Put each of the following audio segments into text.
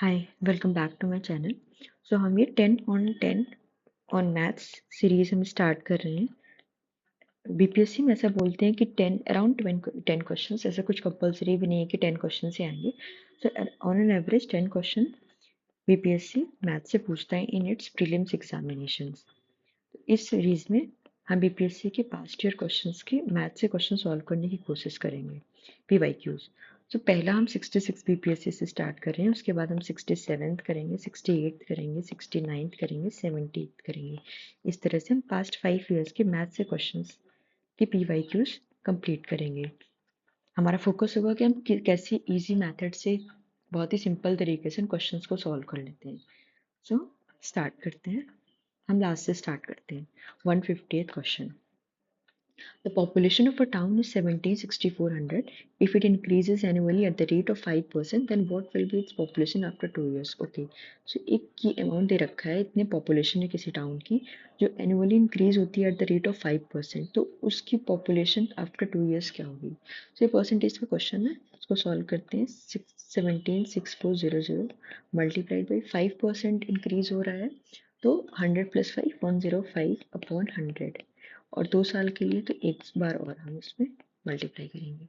Hi, welcome back to my channel. So हम ये 10 on maths series हम start कर रहे हैं। बीपीएससी में ऐसा बोलते हैं कि 10 क्वेश्चंस, ऐसा कुछ कंपलसरी भी नहीं है कि 10 क्वेश्चन से आएंगे। So on an average 10 question BPSC maths से पूछता है इन इट्स प्रीलिम्स एग्जामिनेशंस। इस सीरीज में हम बीपीएससी के पास्ट ईयर क्वेश्चंस के मैथ से क्वेश्चन सॉल्व करने की कोशिश करेंगे, पीवाईक्यूज। तो पहला हम 66 बीपीएससी से स्टार्ट कर रहे हैं, उसके बाद हम 67th करेंगे, 68th करेंगे, 69th करेंगे, 70th करेंगे। इस तरह से हम पास्ट 5 ईयर्स के मैथ से क्वेश्चंस के पीवाईक्यूज कंप्लीट करेंगे। हमारा फोकस होगा कि हम कैसे इजी मेथड से बहुत ही सिंपल तरीके से क्वेश्चंस को सॉल्व कर लेते हैं। सो स्टार्ट करते हैं। हम लास्ट से स्टार्ट करते हैं। 150th question. The population of a town is 17,6400. If it increases annually at the rate of 5%, then what will be its population after 2 years? Okay. So एक की अमाउंट दे रखा है, इतने पॉपुलेशन है किसी टाउन की जो एनुअली इंक्रीज होती है एट द रेट ऑफ 5%, तो उसकी पॉपुलेशन आफ्टर 2 years क्या होगी? तो ये परसेंटेज का क्वेश्चन है, उसको सॉल्व करते हैं। 17,6400 मल्टीप्लाइड बाई 5% इंक्रीज हो रहा है, तो 100 + 5 105 अपॉन 100, और 2 साल के लिए तो एक बार और हम इसमें मल्टीप्लाई करेंगे।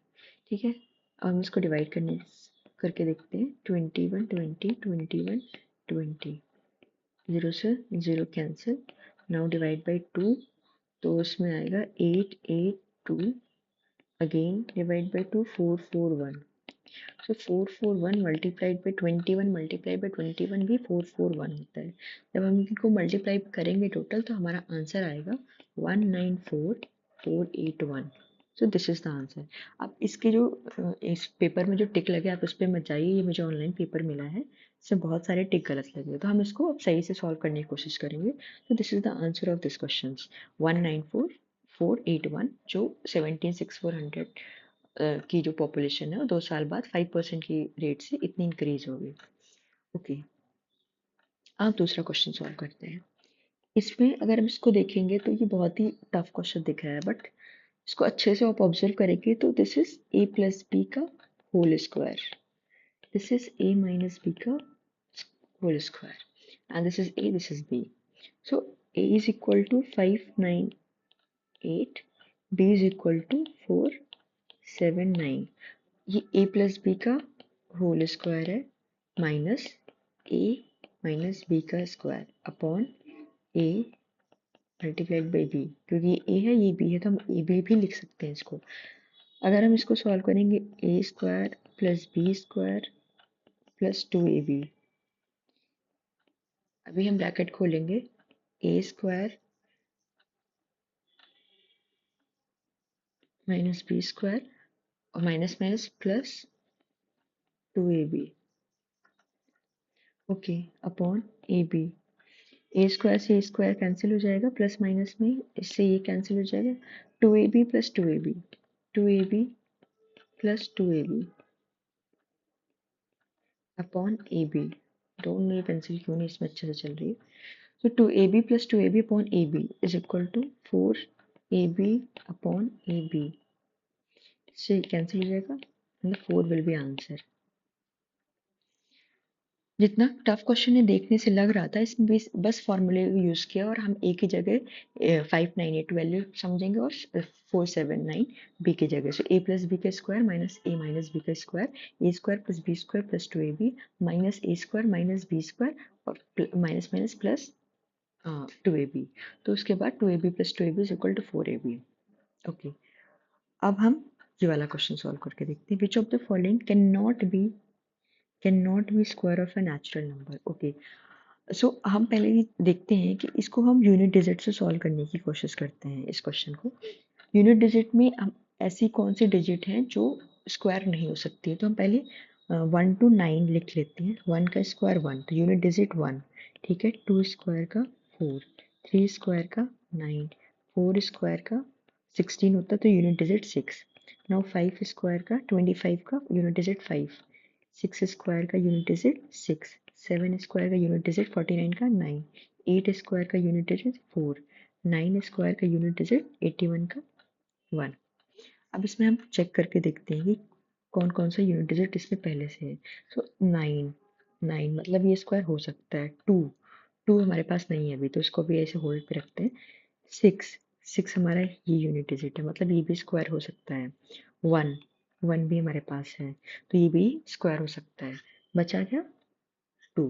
ठीक है, अब हम इसको डिवाइड करके देखते हैं। 21 20 21 20, 0 से 0 कैंसिल। नाउ डिवाइड बाई 2, तो उसमें आएगा 8 8 2, again divide by 2 4 4 1। So 441 multiplied by 21 multiply by 21 भी 441 होता है। जब हम इनको मल्टीप्लाई करेंगे टोटल, तो हमारा आंसर आएगा 194481। सो दिस इज द आंसर। अब इसके जो इस पेपर में जो टिक लगे, आप उस पर मत जाइए, ये मुझे ऑनलाइन पेपर मिला है, इसमें बहुत सारे टिक गलत लगे, तो हम इसको अब सही से सॉल्व करने की कोशिश करेंगे। तो this is the answer of this question 194481, जो 17,6400 की जो पॉपुलेशन है वो 2 साल बाद 5% की रेट से इतनी इंक्रीज होगी। ओके, आप दूसरा क्वेश्चन सॉल्व करते हैं। इसमें अगर हम इसको देखेंगे तो ये बहुत ही टफ क्वेश्चन दिख रहा है, बट इसको अच्छे से आप ऑब्जर्व करेंगे तो this is a plus B का whole square, this is a minus B का whole square, and this is a, this is b। So a is equal to 598, b is equal to 479। ये a plus B का whole square है, minus a minus B का square upon a multiplied by B. क्योंकि ये a है, ये b है, तो हम ए बी भी लिख सकते हैं इसको। अगर हम इसको सॉल्व करेंगे, a square plus B square plus 2ab। अभी हम ब्रैकेट खोलेंगे, a square minus B square और minus minus plus 2ab, okay, upon A B. A square से ए स्क्वायर कैंसिल हो जाएगा, प्लस माइनस में इससे ये कैंसिल हो जाएगा। 2ab plus 2ab, 2ab plus 2ab upon A B. Don't know ये पेंसिल क्यों नहीं इसमें अच्छे से चल रही है। तो 2ab plus 2ab upon A B is equal to 4ab upon A B, इससे कैंसिल हो जाएगा, मतलब 4 विल बी आंसर। जितना टफ क्वेश्चन है देखने से लग रहा था, इसमें बस फॉर्मूले यूज किया और हम ए की जगह 598 वैल्यू समझेंगे और 479 बी की जगह। सो ए प्लस बी का square minus A minus B का square, A square plus B square plus 2ab minus A square minus B square और माइनस माइनस प्लस 2ab। तो उसके बाद 2ab plus 2ab is equal to 4ab। Okay, अब हम ये वाला question solve करके देखते हैं। Which of the following can not be square of a natural number. Okay, so हम पहले ही देखते हैं कि इसको हम यूनिट डिजिट से सॉल्व करने की कोशिश करते हैं। इस क्वेश्चन को यूनिट डिजिट में हम ऐसी कौन सी डिजिट हैं जो स्क्वायर नहीं हो सकती है, तो हम पहले 1 to 9 लिख लेते हैं। 1 का स्क्वायर 1, तो यूनिट डिजिट 1। ठीक है, 2 स्क्वायर का 4, 3 स्क्वायर का 9, 4 स्क्वायर का 16 होता है, तो यूनिट डिजिट 6। नाउ 5 स्क्वायर का 25 का यूनिट डिजिट 5, 6 स्क्वायर का यूनिट डिजिट 6, 7 स्क्वायर का यूनिट डिजिट 49 का 9, 8 स्क्वायर का यूनिट डिजिट 4, 9 स्क्वायर का यूनिट डिजिट 81 का 1। अब इसमें हम चेक करके देखते हैं कि कौन कौन सा यूनिट डिजिट इसमें पहले से है। सो 9, 9 मतलब ये स्क्वायर हो सकता है। 2 हमारे पास नहीं है अभी, तो इसको भी ऐसे होल्ड पे रखते हैं। 6 हमारा ये यूनिट डिजिट है, मतलब ये भी स्क्वायर हो सकता है। 1 भी हमारे पास है, तो ये भी स्क्वायर हो सकता है। बचा क्या? 2।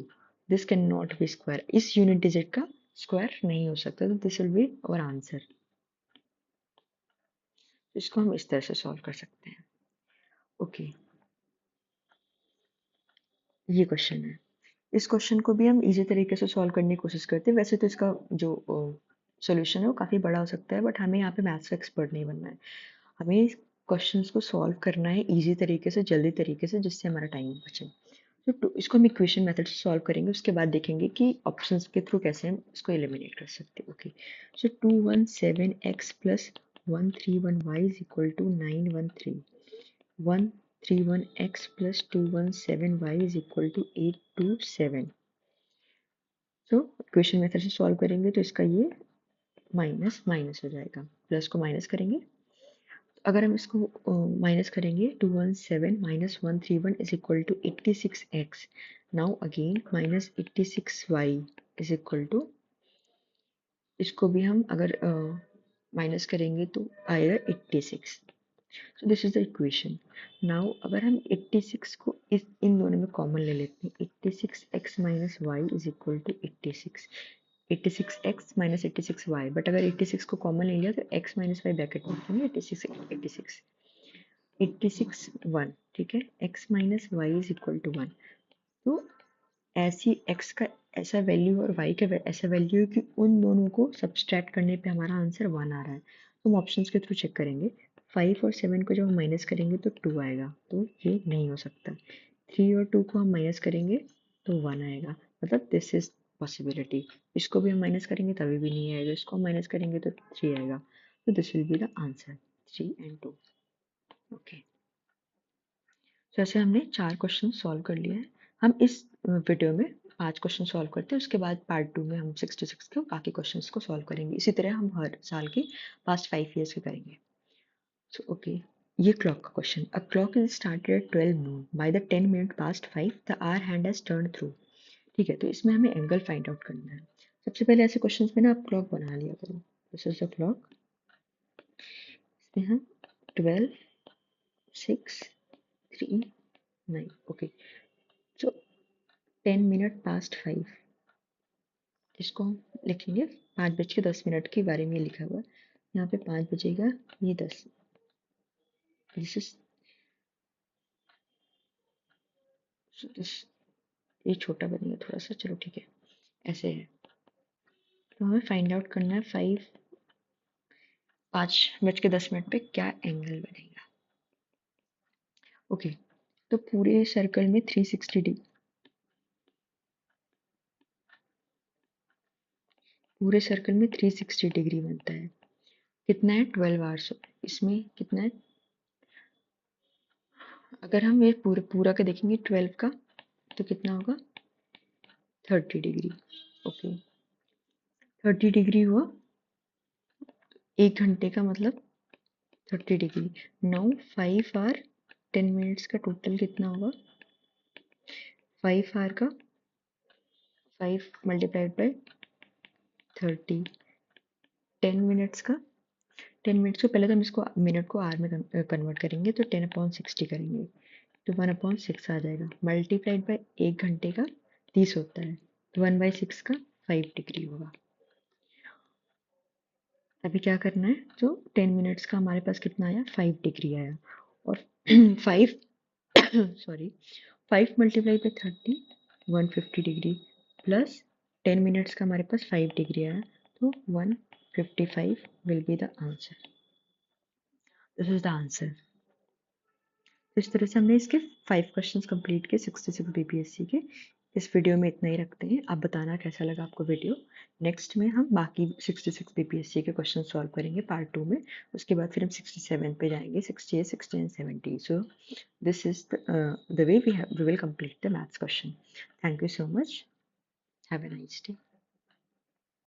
This can not be square, इस यूनिट डिजिट का स्क्वायर नहीं हो सकता, तो this will be our answer. इसको हम इस तरह से सॉल्व कर सकते हैं। ओके, ये क्वेश्चन है। इस क्वेश्चन को भी हम इजी तरीके से सॉल्व करने की कोशिश करते हैं। वैसे तो इसका जो सॉल्यूशन है वो काफ़ी बड़ा हो सकता है, बट हमें यहाँ पे मैथ्स का एक्सपर्ट नहीं बनना है। हमें क्वेश्चंस को सॉल्व करना है इजी तरीके से, जल्दी तरीके से, जिससे हमारा टाइम बचे। तो इसको हम इक्वेशन मेथड से सॉल्व करेंगे, उसके बाद देखेंगे कि ऑप्शंस के थ्रू कैसे हम इसको एलिमिनेट कर सकते हैं। Okay, so 217x plus 131y is equal to 913। 131x plus 217y is equal to 827। तो इक्वेशन मेथड से सॉल्व करेंगे तो इसका ये माइनस माइनस हो जाएगा, प्लस को माइनस करेंगे। अगर हम इसको माइनस करेंगे, 217 minus 131 is equal to 86x। Now again minus 86y is equal to, इसको भी हम अगर माइनस करेंगे तो आएगा 86। So this is the equation. Now अगर हम 86 को इन दोनों में कॉमन ले लेते हैं, 86x minus y is equal to 86। 86x minus 86y, but अगर 86 को कॉमन ले लिया तो x माइनस वाई ब्रैकेट में रखेंगे, 86 1, ठीक है। x minus y is equal to 1। तो ऐसी x का ऐसा वैल्यू और y का ऐसा वैल्यू है कि उन दोनों को सब्सट्रैक्ट करने पे हमारा आंसर 1 आ रहा है। तो हम ऑप्शंस के थ्रू चेक करेंगे। 5 और 7 को जब हम माइनस करेंगे तो 2 आएगा, तो ये नहीं हो सकता। 3 और 2 को हम माइनस करेंगे तो 1 आएगा, मतलब दिस इज पॉसिबिलिटी। इसको भी हम माइनस करेंगे तभी भी नहीं आएगा, इसको हम माइनस करेंगे तो 3 आएगा। तो this will be the answer, 3 and 2। Okay, तो ऐसे हमने 4 क्वेश्चन सॉल्व कर लिए हैं। हम इस वीडियो में 5 क्वेश्चन सॉल्व करते हैं, उसके बाद पार्ट 2 में हम 66 के बाकी क्वेश्चंस को सॉल्व करेंगे। इसी तरह हम हर साल के पास्ट 5 ईयर्स के करेंगे। सो ओके, ये क्लॉक का question. A clock is started at 12 noon। By the 10 minute past 5 the hour hand has turn through. ठीक है, तो इसमें हमें एंगल फाइंड आउट करना है। सबसे पहले ऐसे क्वेश्चंस में ना आप क्लॉक बना लिया करो। This is the clock. इसमें हम 12 6 3 9। ओके, सो 10 मिनट पास्ट 5, इसको हम लिखेंगे 5:10 के बारे में लिखा हुआ है। यहाँ पे 5 बजेगा, ये 10। दिस इज ये छोटा बनेगा थोड़ा सा, चलो ठीक है, ऐसे है। तो हमें फाइंड आउट करना है 5:10 पे क्या एंगल बनेगा। ओके, तो पूरे सर्कल में 360 डिग्री, पूरे सर्कल में 360 डिग्री बनता है। कितना है? 12 आवर्स। इसमें कितना है? अगर हम ये पूरा का देखेंगे 12 का, तो कितना होगा? 30 डिग्री। ओके, 30 डिग्री हुआ 1 घंटे का, मतलब 30 डिग्री। नाउ 5 आवर 10 मिनट्स का टोटल कितना होगा? 5 आवर का 5 मल्टीप्लाइड बाय 30, 10 मिनट्स का 10 मिनट्स को पहले तो हम इसको मिनट को आर में कन्वर्ट करेंगे, तो 10/60 करेंगे तो 1/6 आ जाएगा। मल्टीप्लाइड बाय 1 घंटे का 30 होता है, तो 1/6 का 5 डिग्री होगा। अभी क्या करना है, तो 10 मिनट्स का हमारे पास कितना आया? 5 डिग्री आया। और 5 sorry 5 multiply by 30 150 degree, plus 10 minutes का हमारे पास 5 डिग्री आया, तो 155 will be the answer. This is the answer. इस तरह से हमने इसके 5 क्वेश्चंस कंप्लीट किए 66 बीपीएससी के। इस वीडियो में इतना ही रखते हैं। आप बताना कैसा लगा आपको वीडियो। नेक्स्ट में हम बाकी 66 बीपीएससी के क्वेश्चन सॉल्व करेंगे पार्ट 2 में। उसके बाद फिर हम 67 पे जाएंगे, 68 60 and 70। So this is the way we will complete the maths question. Thank you so much. Have a nice day.